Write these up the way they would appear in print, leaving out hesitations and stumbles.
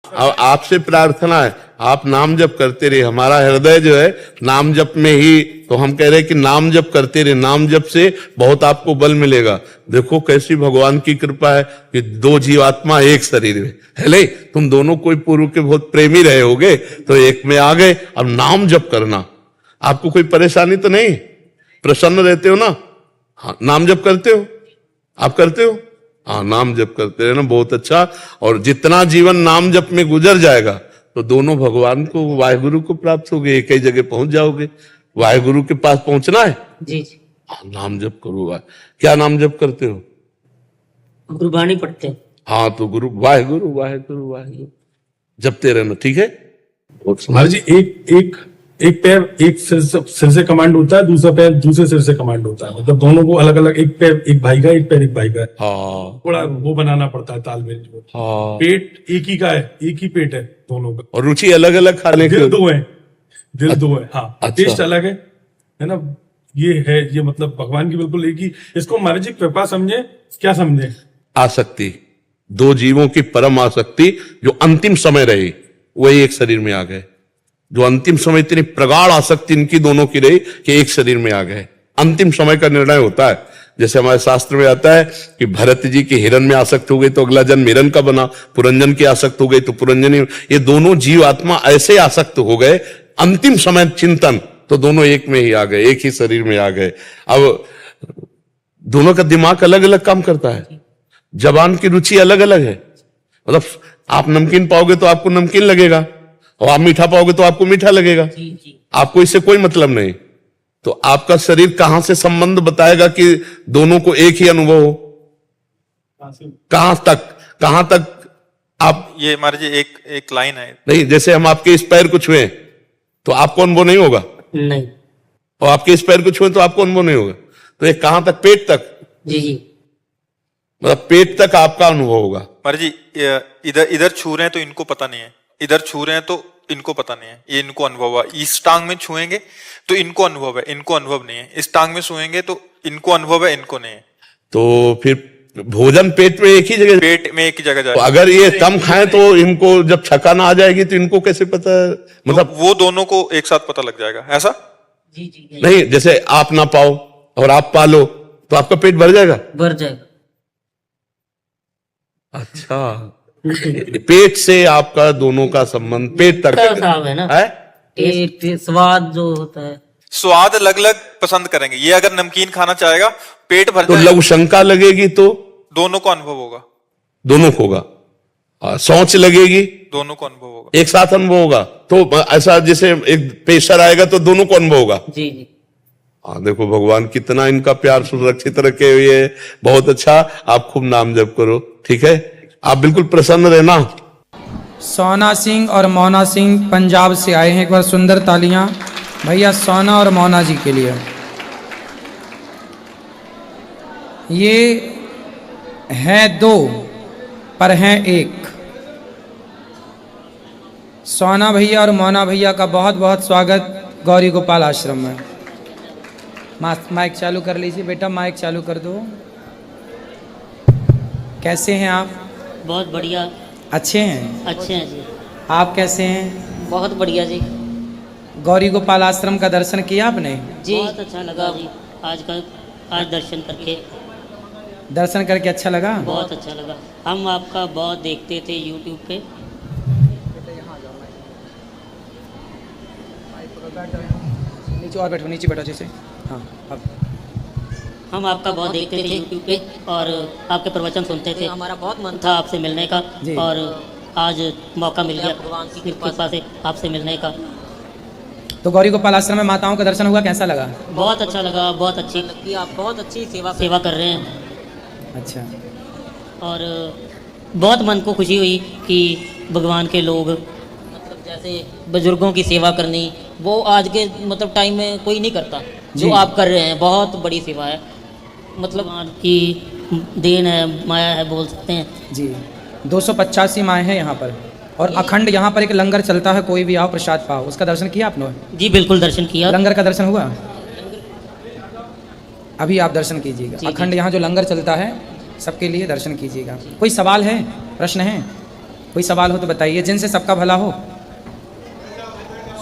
अब आपसे प्रार्थना है, आप नाम जप करते रहे। हमारा हृदय जो है नाम जप में ही, तो हम कह रहे हैं कि नाम जप करते रहे। नाम जप से बहुत आपको बल मिलेगा। देखो कैसी भगवान की कृपा है कि दो जीवात्मा एक शरीर में है। ले तुम दोनों कोई पूर्व के बहुत प्रेमी रहे होगे तो एक में आ गए। अब नाम जप करना, आपको कोई परेशानी तो नहीं, प्रसन्न रहते हो ना? हाँ, नाम जप करते हो, आप करते हो? हाँ, नाम जप करते रहना, बहुत अच्छा। और जितना जीवन नाम जप में गुजर जाएगा तो दोनों भगवान को, वाहेगुरु को प्राप्त होगे, एक ही जगह पहुंच जाओगे। वाहेगुरु के पास पहुंचना है जी जी। हाँ, नाम जप करो। क्या नाम जप करते हो? गुरबाणी पढ़ते हैं। हाँ, तो गुरु वाहेगुरु वाहेगुरु वाहेगुरु जपते रहना, ठीक है? महाराज जी, एक पैर एक सिर से कमांड होता है, दूसरा पैर दूसरे सिर से कमांड होता है। मतलब दोनों को अलग अलग, एक पैर एक भाई का, एक पैर एक भाई का है। हाँ, थोड़ा वो बनाना पड़ता है तालमेल। हाँ, पेट एक ही का है, एक ही पेट है दोनों का, और रुचि अलग अलग खाने की। दिल दो है, दिल दो है। हाँ, अच्छा। टेस्ट अलग है ना? ये है, ये मतलब भगवान की बिल्कुल एक ही। इसको महाराज जी कृपा समझे, क्या समझे? आसक्ति, दो जीवों की परम आसक्ति जो अंतिम समय रही, वही एक शरीर में आ गए। जो अंतिम समय इतनी प्रगाढ़ आसक्ति इनकी दोनों की रही कि एक शरीर में आ गए। अंतिम समय का निर्णय होता है। जैसे हमारे शास्त्र में आता है कि भरत जी के हिरण में आसक्त हो गई तो अगला जन्म हिरण का बना, पुरंजन की आसक्त हो गई तो पुरंजनी। ये दोनों जीव आत्मा ऐसे आसक्त हो गए, अंतिम समय चिंतन तो दोनों एक में ही आ गए, एक ही शरीर में आ गए। अब दोनों का दिमाग अलग अलग काम करता है, जबान की रुचि अलग अलग है। मतलब आप नमकीन पाओगे तो आपको नमकीन लगेगा, और आप मीठा पाओगे तो आपको मीठा लगेगा। जी जी। आपको इससे कोई मतलब नहीं। तो आपका शरीर कहां से संबंध बताएगा कि दोनों को एक ही अनुभव हो? कहां तक आप? ये हमारे जी एक लाइन है। नहीं, जैसे हम आपके इस पैर को छुए तो आपको अनुभव नहीं होगा, नहीं। और आपके इस पैर को छुए तो आपको अनुभव नहीं होगा। तो ये कहां तक? पेट तक। जी जी। मतलब पेट तक आपका अनुभव होगा। हमारे जी इधर छू रहे हैं तो इनको पता नहीं है, इधर छू रहे हैं तो इनको पता नहीं है, ये इनको अनुभव है। इस टांग में छुएंगे तो इनको अनुभव है, इनको अनुभव नहीं है। इस टांग में छुएंगे तो इनको अनुभव है, इनको नहीं है। तो फिर भोजन पेट में एक ही जगह, पेट में एक ही जगह तो जाए। अगर ये कम खाएं तो इनको जब थकान आ जाएगी तो इनको कैसे पता? मतलब तो वो दोनों को एक साथ पता लग जाएगा, ऐसा? जी जी। नहीं, जैसे आप ना पाओ और आप पालो तो आपका पेट भर जाएगा? भर जाएगा। अच्छा, पेट से आपका दोनों का संबंध पेट तक साहब है ना? है? टेस्ट स्वाद जो होता है, स्वाद अलग अलग पसंद करेंगे। ये अगर नमकीन खाना चाहेगा, पेट भर तो जाएगा, लघु शंका लगेगी तो दोनों को अनुभव होगा। दोनों को होगा। सोच लगेगी, दोनों को अनुभव होगा। एक साथ अनुभव होगा। तो ऐसा जैसे एक प्रेशर आएगा तो दोनों को अनुभव होगा। जी जी। हाँ, देखो भगवान कितना इनका प्यार सुरक्षित रखे हुए है। बहुत अच्छा। आप खूब नाम जप करो, ठीक है? आप बिल्कुल प्रसन्न रहना। सोना सिंह और मोना सिंह पंजाब से आए हैं। एक बार सुंदर तालियां भैया सोना और मोना जी के लिए। ये हैं दो पर हैं एक। सोना भैया और मोना भैया का बहुत बहुत स्वागत गौरी गोपाल आश्रम में। माइक चालू कर लीजिए बेटा, माइक चालू कर दो। कैसे हैं आप? बहुत बढ़िया। अच्छे हैं? अच्छे हैं जी। आप कैसे हैं? बहुत बढ़िया जी। गौरी गोपाल आश्रम का दर्शन किया आपने? जी बहुत अच्छा लगा जी। आज दर्शन करके दर्शन करके अच्छा लगा? बहुत अच्छा लगा। हम आपका बहुत देखते थे यूट्यूब पे। नीचे और बैठो, नीचे बैठो जैसे। हाँ, अब हम आपका बहुत देखते थे यूट्यूब पे और आपके प्रवचन सुनते थे। हमारा बहुत मन था आपसे मिलने का, और आज मौका मिल गया भगवान की कृपा से आपसे मिलने का। तो गौरी गोपाल आश्रम में माताओं का दर्शन हुआ, कैसा लगा? बहुत अच्छा लगा, बहुत अच्छी, आप बहुत अच्छी सेवा कर रहे हैं। अच्छा। और बहुत मन को खुशी हुई कि भगवान के लोग, मतलब जैसे बुजुर्गों की सेवा करनी, वो आज के मतलब टाइम में कोई नहीं करता जो आप कर रहे हैं। बहुत बड़ी सेवा है, मतलब आपकी देन है, माया है, बोल सकते हैं जी। 285 माएँ हैं यहाँ पर, और अखंड यहाँ पर एक लंगर चलता है, कोई भी आओ प्रसाद पाओ। उसका दर्शन किया आपने? जी बिल्कुल दर्शन किया। लंगर का दर्शन हुआ? अभी आप दर्शन कीजिएगा। अखंड यहाँ जो लंगर चलता है सबके लिए दर्शन कीजिएगा। कोई सवाल है, प्रश्न है? कोई सवाल हो तो बताइए, जिनसे सबका भला हो।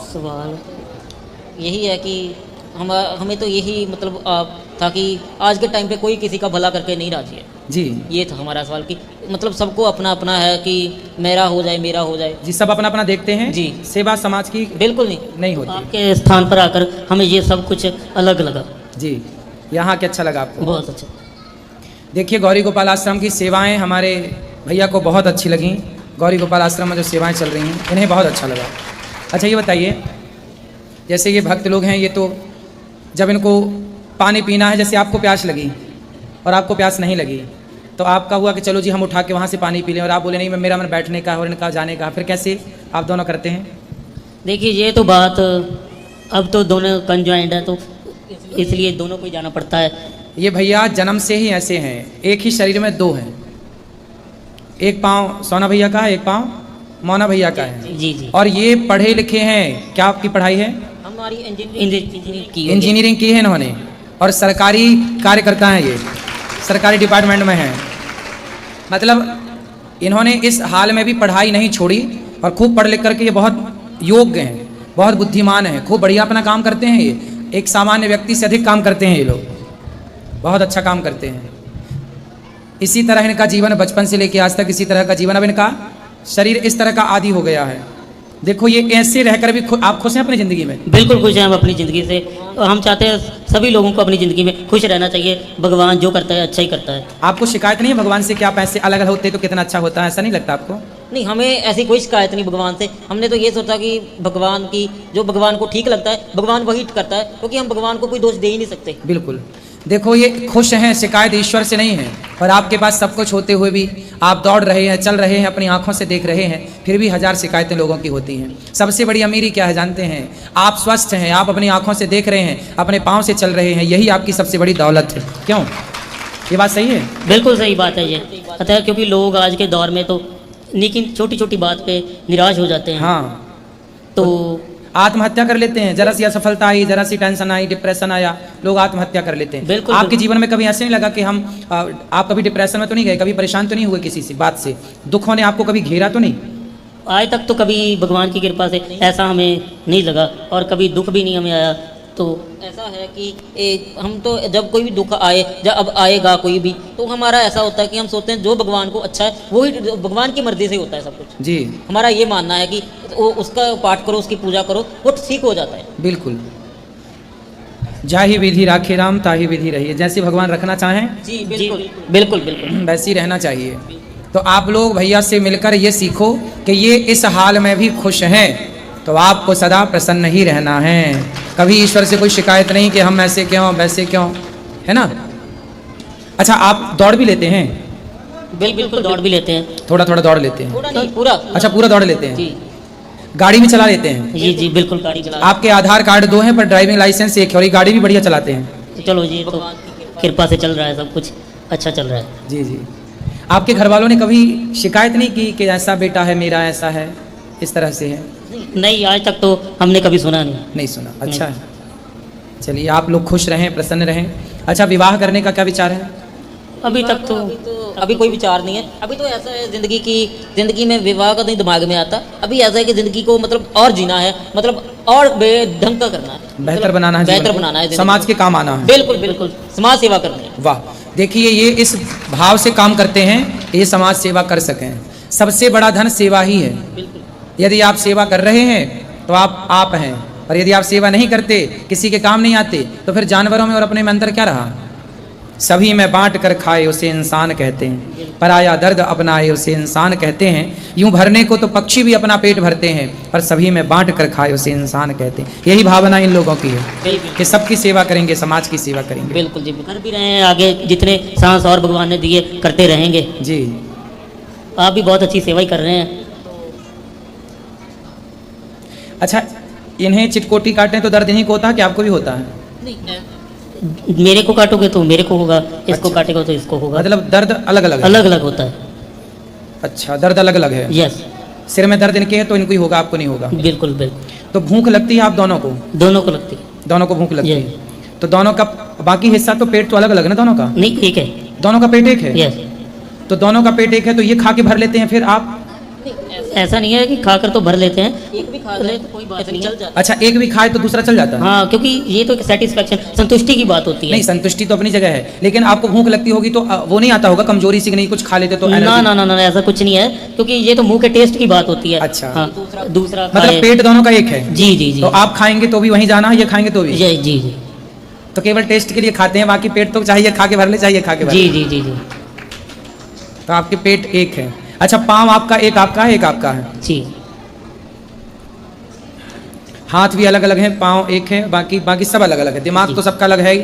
सवाल यही है कि हमें तो यही मतलब था कि आज के टाइम पे कोई किसी का भला करके नहीं राजी है। जी ये था हमारा सवाल कि मतलब सबको अपना अपना है कि मेरा हो जाए मेरा हो जाए। जी, सब अपना अपना देखते हैं जी। सेवा समाज की बिल्कुल नहीं नहीं होती। आपके स्थान पर आकर हमें ये सब कुछ अलग लगा। जी, यहाँ के अच्छा लगा आपको? बहुत अच्छा। देखिए, गौरी गोपाल आश्रम की सेवाएं हमारे भैया को बहुत अच्छी लगी। गौरी गोपाल आश्रम में जो सेवाएं चल रही हैं इन्हें बहुत अच्छा लगा। अच्छा ये बताइए, जैसे ये भक्त लोग हैं, ये तो जब इनको पानी पीना है, जैसे आपको प्यास लगी और आपको प्यास नहीं लगी, तो आपका हुआ कि चलो जी हम उठा के वहाँ से पानी पी लें, और आप बोले नहीं मेरा मन बैठने का और इनका जाने का, फिर कैसे आप दोनों करते हैं? देखिए ये तो बात अब तो दोनों कंजॉइंट है तो इसलिए दोनों को ही जाना पड़ता है। ये भैया जन्म से ही ऐसे हैं, एक ही शरीर में दो हैं। एक पाँव सोना भैया का है, एक पाँव मोना भैया का है। जी जी। और ये पढ़े लिखे हैं। क्या आपकी पढ़ाई है? हमारी इंजीनियरिंग की है। इंजीनियरिंग की है इन्होंने, और सरकारी कार्यकर्ता हैं, ये सरकारी डिपार्टमेंट में हैं। मतलब इन्होंने इस हाल में भी पढ़ाई नहीं छोड़ी और खूब पढ़ लिख करके ये बहुत योग्य हैं, बहुत बुद्धिमान हैं, खूब बढ़िया अपना काम करते हैं। ये एक सामान्य व्यक्ति से अधिक काम करते हैं, ये लोग बहुत अच्छा काम करते हैं। इसी तरह इनका जीवन बचपन से लेकर आज तक इसी तरह का जीवन, अब इनका शरीर इस तरह का आदी हो गया है। देखो ये ऐसे रहकर भी आप खुश हैं अपनी ज़िंदगी में? बिल्कुल खुश हैं हम अपनी ज़िंदगी से। हम चाहते हैं सभी लोगों को अपनी ज़िंदगी में खुश रहना चाहिए। भगवान जो करता है अच्छा ही करता है। आपको शिकायत नहीं है भगवान से कि आप ऐसे अलग अलग होते तो कितना अच्छा होता है? ऐसा नहीं लगता आपको? नहीं, हमें ऐसी कोई शिकायत नहीं भगवान से। हमने तो ये सोचा कि भगवान की जो भगवान को ठीक लगता है भगवान वही करता है, क्योंकि हम भगवान को कोई दोष दे ही नहीं सकते। बिल्कुल। देखो ये खुश हैं, शिकायत ईश्वर से नहीं है, और आपके पास सब कुछ होते हुए भी आप दौड़ रहे हैं, चल रहे हैं, अपनी आंखों से देख रहे हैं, फिर भी हजार शिकायतें लोगों की होती हैं। सबसे बड़ी अमीरी क्या है जानते हैं? आप स्वस्थ हैं, आप अपनी आंखों से देख रहे हैं, अपने पाँव से चल रहे हैं, यही आपकी सबसे बड़ी दौलत है। क्यों? ये बात सही है? बिल्कुल सही बात है ये। अतः क्योंकि लोग आज के दौर में तो लेकिन छोटी छोटी बात पे निराश हो जाते हैं। हाँ, तो आत्महत्या कर लेते हैं। जरा सी असफलता आई, जरा सी टेंशन आई, डिप्रेशन आया, लोग आत्महत्या कर लेते हैं। बिल्कुल, आपके बिल्कुल। जीवन में कभी ऐसे नहीं लगा कि आप कभी डिप्रेशन में तो नहीं गए, कभी परेशान तो नहीं हुए किसी से बात से? दुखों ने आपको कभी घेरा तो नहीं? आज तक तो कभी भगवान की कृपा से ऐसा हमें नहीं लगा, और कभी दुख भी नहीं हमें आया। तो ऐसा है कि हम तो जब कोई भी दुख आए, जब अब आएगा कोई भी, तो हमारा ऐसा होता है कि हम सोचते हैं जो भगवान को अच्छा है वही भगवान की मर्जी से होता है सब कुछ। जी हमारा ये मानना है कि वो उसका पाठ करो, उसकी पूजा करो, वो ठीक हो जाता है। बिल्कुल। जाहि विधि राखे राम ताहि विधि रहिए। जैसे भगवान रखना चाहें जी बिल्कुल बिल्कुल बिल्कुल। वैसे ही रहना चाहिए। तो आप लोग भैया से मिलकर ये सीखो कि ये इस हाल में भी खुश हैं, तो आपको सदा प्रसन्न ही रहना है। कभी ईश्वर से कोई शिकायत नहीं कि हम ऐसे क्यों वैसे क्यों, है ना? अच्छा, आप दौड़ भी लेते हैं? बिल्कुल दौड़ भी लेते हैं। थोड़ा थोड़ा दौड़ लेते हैं? थोड़ा नहीं, पूरा। अच्छा, पूरा दौड़ लेते हैं। जी गाड़ी भी चला लेते हैं? जी जी बिल्कुल गाड़ी चला। आपके आधार कार्ड 2 हैं पर ड्राइविंग लाइसेंस 1 है, और ये गाड़ी भी बढ़िया चलाते हैं। चलो जी, तो कृपा से चल रहा है, सब कुछ अच्छा चल रहा है। जी जी। आपके घर वालों ने कभी शिकायत नहीं की कि ऐसा बेटा है मेरा, ऐसा है, इस तरह से है? नहीं, आज तक तो हमने कभी सुना नहीं। नहीं सुना। अच्छा है, चलिए आप लोग खुश रहें, प्रसन्न रहें। अच्छा, विवाह करने का क्या विचार है? अभी तक तो अभी कोई विचार नहीं है। अभी तो ऐसा है जिंदगी में विवाह का नहीं दिमाग में आता। अभी ऐसा है कि जिंदगी को मतलब और जीना है, मतलब और ढंग का करना है, बेहतर बनाना है, बेहतर जीवन को, बनाना है, समाज के काम आना है। बिल्कुल बिल्कुल, समाज सेवा करनी है। वाह, देखिए ये इस भाव से काम करते हैं, ये समाज सेवा कर सकें। सबसे बड़ा धन सेवा ही है। यदि आप सेवा कर रहे हैं तो आप हैं, और यदि आप सेवा नहीं करते, किसी के काम नहीं आते, तो फिर जानवरों में और अपने में अंतर क्या रहा? सभी में बांट कर खाए उसे इंसान कहते हैं, पराया दर्द अपनाए उसे इंसान कहते हैं। यूं भरने को तो पक्षी भी अपना पेट भरते हैं, पर सभी में बांट कर खाए उसे इंसान कहते हैं। यही भावना इन लोगों की है कि सबकी सेवा करेंगे, समाज की सेवा करेंगे। बिल्कुल जी, कर भी रहे हैं। आगे जितने सांस और भगवान ने दिए करते रहेंगे। जी, आप भी बहुत अच्छी सेवा ही कर रहे हैं। अच्छा, इन्हें चिटकोटी काटें तो दर्द इन्हीं को होता है कि आपको भी होता है? नहीं, मेरे को काटोगे तो मेरे को होगा, इसको अच्छा। काटेगा तो इसको होगा। मतलब दर्द अलग अलग है? अलग अलग होता है। अच्छा, दर्द अलग अलग है। यस, सिर में दर्द इनके है तो इनको ही होगा, आपको नहीं होगा। बिल्कुल बिल्कुल। तो भूख लगती है आप दोनों को? दोनों को लगती है। दोनों को भूख लगती Yes. है। तो दोनों का बाकी हिस्सा तो पेट तो अलग अलग है ना दोनों का? नहीं, ठीक है। दोनों का पेट एक है? यस, तो दोनों का पेट एक है तो ये खा के भर लेते हैं, फिर आप ऐसा नहीं है कि खाकर तो भर लेते हैं, एक भी खा ले तो कोई बात नहीं, चल जाता अच्छा, एक भी खाए तो दूसरा चल जाता है। है? हाँ, क्योंकि ये तो सेटिस्फेक्शन, संतुष्टि की बात होती है। नहीं, संतुष्टि तो अपनी जगह है, लेकिन आपको भूख लगती होगी तो वो नहीं आता होगा कमजोरी से कि नहीं कुछ खा लेते तो ना एनर्जी? ना ना ना, ऐसा कुछ नहीं है, क्योंकि ये तो मुंह के टेस्ट की बात होती है। अच्छा। हाँ, दूसरा मतलब खाए। पेट दोनों का एक है? जी जी जी। तो आप खाएंगे तो भी वहीं जाना है, ये खाएंगे तो भी? जी जी जी तो केवल टेस्ट के लिए खाते हैं, बाकी पेट तो चाहिए खा के भर ले, चाहिए खा के भर ले। जी जी जी जी तो आपके पेट एक है। अच्छा, पाँव आपका एक आपका है, एक आपका है? जी। हाथ भी अलग अलग हैं, पाँव एक है, बाकी बाकी सब अलग अलग है, दिमाग तो सबका अलग है ही।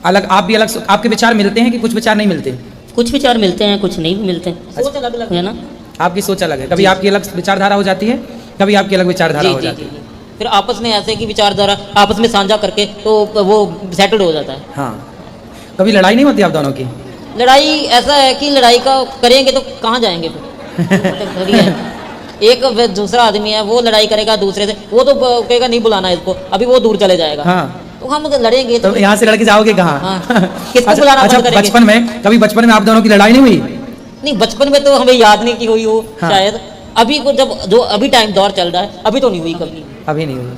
अलग आप भी अलग, आपके विचार मिलते हैं कि कुछ विचार नहीं मिलते? कुछ विचार मिलते हैं, कुछ नहीं भी मिलते हैं, सोच अलग अलग है ना। आपकी सोच अलग है, कभी आपकी अलग विचारधारा हो जाती है, कभी आपकी अलग विचारधारा जी हो जी जाती जी है। जी। फिर आपस में ऐसे की विचारधारा आपस में साझा करके तो वो सेटल्ड हो जाता है। हाँ, कभी लड़ाई नहीं होती आप दोनों की? लड़ाई ऐसा है कि लड़ाई का करेंगे तो कहाँ जाएंगे फिर मतलब थोड़ी है। एक दूसरा आदमी है, वो लड़ाई करेगा दूसरे से, वो तो कहेगा नहीं बुलाना इसको, अभी वो दूर चले जाएगा। हाँ, तो हम लड़ेंगे तो यहाँ से लड़के जाओगे कहाँ? हाँ। किसको बुलाना अच्छा, बंद करेंगे? बचपन में कभी बचपन में आप दोनों की लड़ाई नहीं हुई? नहीं, बचपन में तो हमें याद नहीं कि हुई हो। हाँ। शायद अभी को जब जो अभी टाइम दौर चल रहा है, अभी तो नहीं हुई कभी। अभी नहीं हुई।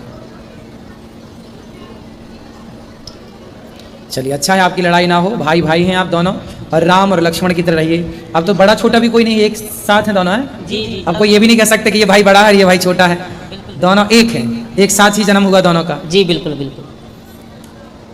चलिए, अच्छा है आपकी लड़ाई ना हो, भाई भाई हैं आप दोनों, और राम और लक्ष्मण की तरह रहिए। अब तो बड़ा छोटा भी कोई नहीं, एक साथ है दोनों, है? जी जी। अब कोई ये भी नहीं कह सकते कि ये भाई बड़ा है और ये भाई छोटा है, दोनों एक हैं, एक साथ ही जन्म हुआ दोनों का। जी बिल्कुल बिल्कुल।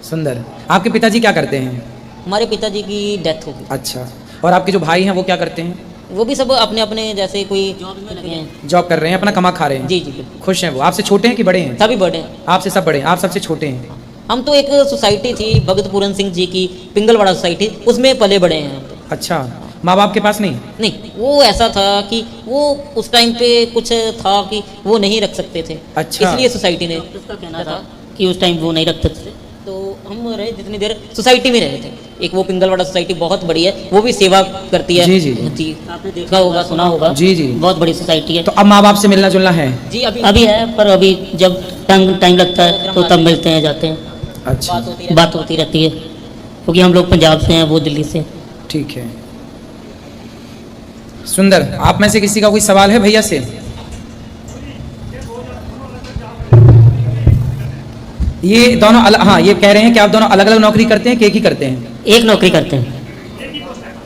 सुंदर। आपके पिताजी क्या करते हैं? हमारे पिताजी की डेथ हो गई। अच्छा, और आपके जो भाई हैं वो क्या करते हैं? वो भी सब अपने अपने जैसे कोई जॉब में लगे हैं। जॉब कर रहे हैं, अपना कमा खा रहे हैं? जी जी बिल्कुल। खुश हैं वो? आपसे छोटे हैं कि बड़े हैं? सभी बड़े हैं। आपसे सब बड़े हैं, आप सबसे छोटे हैं। हम तो एक सोसाइटी थी भगत पूरन सिंह जी की, पिंगलवाड़ा सोसाइटी, उसमें पले बड़े हैं हम तो। अच्छा, माँ बाप के पास नहीं? नहीं, वो ऐसा था कि वो उस टाइम पे कुछ था कि वो नहीं रख सकते थे। अच्छा। इसलिए सोसाइटी ने उसका कहना था कि उस टाइम वो नहीं रख सकते थे, तो हम रहे जितनी देर सोसाइटी में रहे थे। एक वो पिंगलवाड़ा सोसाइटी बहुत बड़ी है, वो भी सेवा करती है। जी, जी। जी, आपने देखा होगा, सुना होगा। जी, जी। बहुत बड़ी सोसाइटी है। तो अब माँ बाप से मिलना जुलना है? जी अभी है, पर अभी जब टाइम लगता है तो तब मिलते हैं, जाते हैं, अच्छा, बात होती रहती है, क्योंकि हम लोग पंजाब से हैं, वो दिल्ली से। ठीक है। सुंदर। आप में से किसी का कोई सवाल है भैया से? ये दोनों हाँ, ये कह रहे हैं कि आप दोनों अलग अलग नौकरी करते हैं कि एक ही करते हैं? एक नौकरी करते हैं,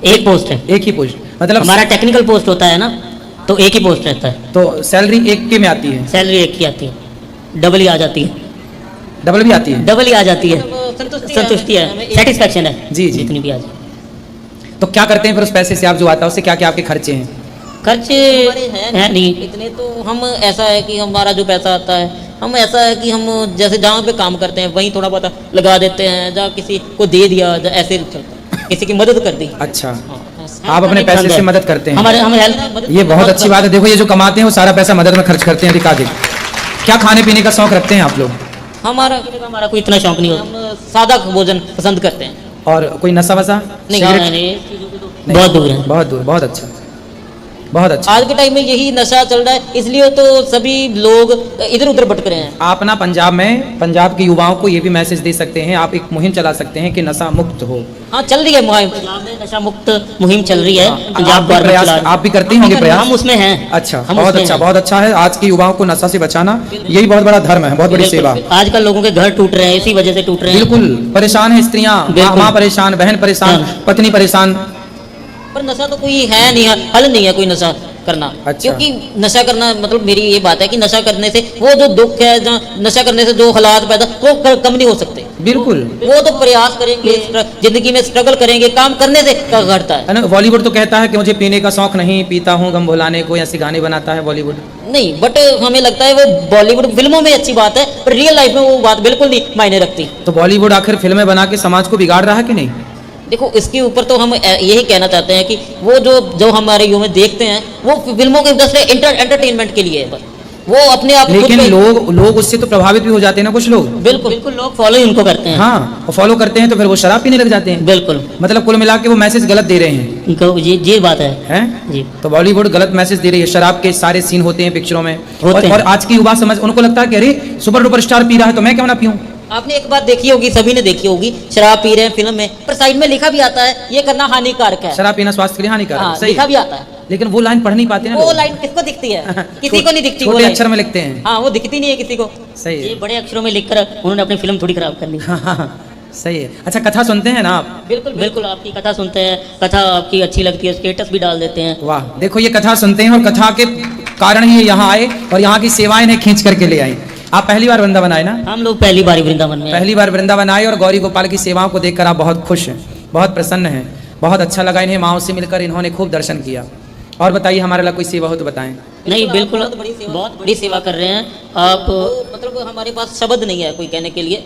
एक पोस्ट है। एक ही पोस्ट, मतलब हमारा टेक्निकल पोस्ट होता है ना, तो एक ही पोस्ट रहता है, तो सैलरी एक के में आती है? सैलरी एक ही आती है, डबल ही आ जाती है। डबल भी आती है? डबल ही आ जाती है, संतुष्टि है, सेटिस्फेक्शन है। जी, जी। जितनी भी आ जाए। तो क्या करते हैं फिर उस पैसे से, आप जो आता है उससे क्या क्या आपके खर्चे हैं? खर्चे है नहीं इतने, तो हम ऐसा है कि हमारा जो पैसा आता है, हम ऐसा है कि हम जैसे जहाँ पे काम करते हैं वहीं थोड़ा बहुत लगा देते हैं, जहाँ किसी को दे दिया, ऐसे चलता है, किसी की मदद कर दी। अच्छा, हाँ, आप अपने पैसे से है। मदद करते हैं? हमारे हम हेल्प, ये बहुत अच्छी बात है। देखो, ये जो कमाते हैं वो सारा पैसा मदद में खर्च करते हैं, दिखा दे। क्या खाने पीने का शौक रखते हैं आप लोग? हमारा कोई इतना शौक नहीं होता, हम सादा भोजन पसंद करते हैं। और कोई नशा वशा? नहीं, सिगरेट? नहीं, चीज़ों से तो बहुत दूर है। बहुत दूर, बहुत अच्छा, बहुत अच्छा। आज के टाइम में यही नशा चल रहा है, इसलिए तो सभी लोग इधर उधर भटक रहे हैं। आप ना पंजाब में, पंजाब के युवाओं को ये भी मैसेज दे सकते हैं, आप एक मुहिम चला सकते हैं कि नशा मुक्त हो। हाँ, चल रही है मुहिम, पंजाब में नशा मुक्त मुहिम चल रही है। आप पंजाब भी गवर्नमेंट प्रयास, चला रही है। आप भी करते होंगे प्रयास? हम उसमें हैं। अच्छा, हम बहुत उसमें अच्छा, हैं। बहुत अच्छा है। आज के युवाओं को नशा से बचाना, यही बहुत बड़ा धर्म है, बहुत बड़ी बिल्कुल, सेवा। बिल्कुल। आजकल लोगों के घर टूट रहे हैं, इसी वजह से टूट रहे हैं। बिल्कुल परेशान है स्त्रियां, बिल्कुल। माँ परेशान, बहन परेशान, हाँ। पत्नी परेशान। पर नशा तो कोई है नहीं, हल नहीं है कोई नशा करना। अच्छा। क्योंकि नशा करना मतलब मेरी ये बात है कि नशा करने से वो जो दुख है, जहाँ नशा करने से जो हालात पैदा, वो कम नहीं हो सकते। बिल्कुल, वो तो प्रयास करेंगे, जिंदगी में स्ट्रगल करेंगे, काम करने से घटता है। है ना। बॉलीवुड तो कहता है कि मुझे पीने का शौक नहीं, पीता हूँ गम भुलाने को, ऐसे गाने बनाता है बॉलीवुड। नहीं, बट हमें लगता है वो बॉलीवुड फिल्मों में अच्छी बात है, पर रियल लाइफ में वो बात बिल्कुल नहीं मायने रखती। तो बॉलीवुड आखिर फिल्में बना के समाज को बिगाड़ रहा है कि नहीं? देखो, इसके ऊपर तो हम यही कहना चाहते हैं कि वो जो हमारे युवा में देखते हैं, वो फिल्मों के इंडस्ट्री एंटरटेनमेंट के लिए है, बस वो अपने आप खुद लेकिन पे- लोग उससे तो प्रभावित भी हो जाते हैं ना, कुछ लोग। बिल्कुल लोग फॉलो ही उनको करते हैं। हाँ, और फॉलो करते हैं तो फिर वो शराब पीने लग जाते हैं। बिल्कुल, मतलब कुल मिला के वो मैसेज गलत दे रहे हैं, ये बात है। हैं? जी। तो बॉलीवुड गलत मैसेज दे रही है। शराब के सारे सीन होते हैं पिक्चरों में, होते हैं। और आज की युवा समझ, उनको लगता है कि अरे सुपर डुपर स्टार पी रहा है तो मैं क्यों ना पीऊं। आपने एक बात देखी होगी, सभी ने देखी होगी, शराब पी रहे हैं फिल्म में, पर साइड में लिखा भी आता है ये करना हानिकारक है। शराब पीना स्वास्थ्य के लिए हानिकारक हाँ, है, सही लिखा है। भी आता है। लेकिन वो लाइन पढ़ नहीं पाते ना वो लोग। लाइन किसको दिखती है? किसी को नहीं दिखती वो छोटे लाइन। अक्षर में लिखते हैं। हाँ, वो दिखती नहीं है किसी को। सही है। ये बड़े अक्षरों में लिखकर उन्होंने अपनी फिल्म थोड़ी खराब कर ली। सही है। अच्छा, कथा सुनते हैं ना आप? बिल्कुल बिल्कुल, आपकी कथा सुनते हैं, कथा आपकी अच्छी लगती है, स्टेटस भी डाल देते हैं। वाह, देखो ये कथा सुनते हैं और कथा के कारण ही ये यहाँ आए और यहाँ की सेवाएं इन्हें खींच करके ले आई। आप पहली बार वृंदावन आए ना? हम लोग पहली बार वृंदावन में आए। पहली बार वृंदावन आए और गौरी गोपाल की सेवाओं को देखकर आप बहुत खुश हैं, बहुत प्रसन्न हैं, बहुत अच्छा लगा इन्हें माओ से मिलकर, इन्होंने खूब दर्शन किया। और बताइए, हमारे लिए कोई सेवा हो तो बताएं। नहीं, बिल्कुल बहुत बड़ी सेवा कर रहे हैं आप। मतलब हमारे पास शब्द नहीं है कोई कहने के लिए।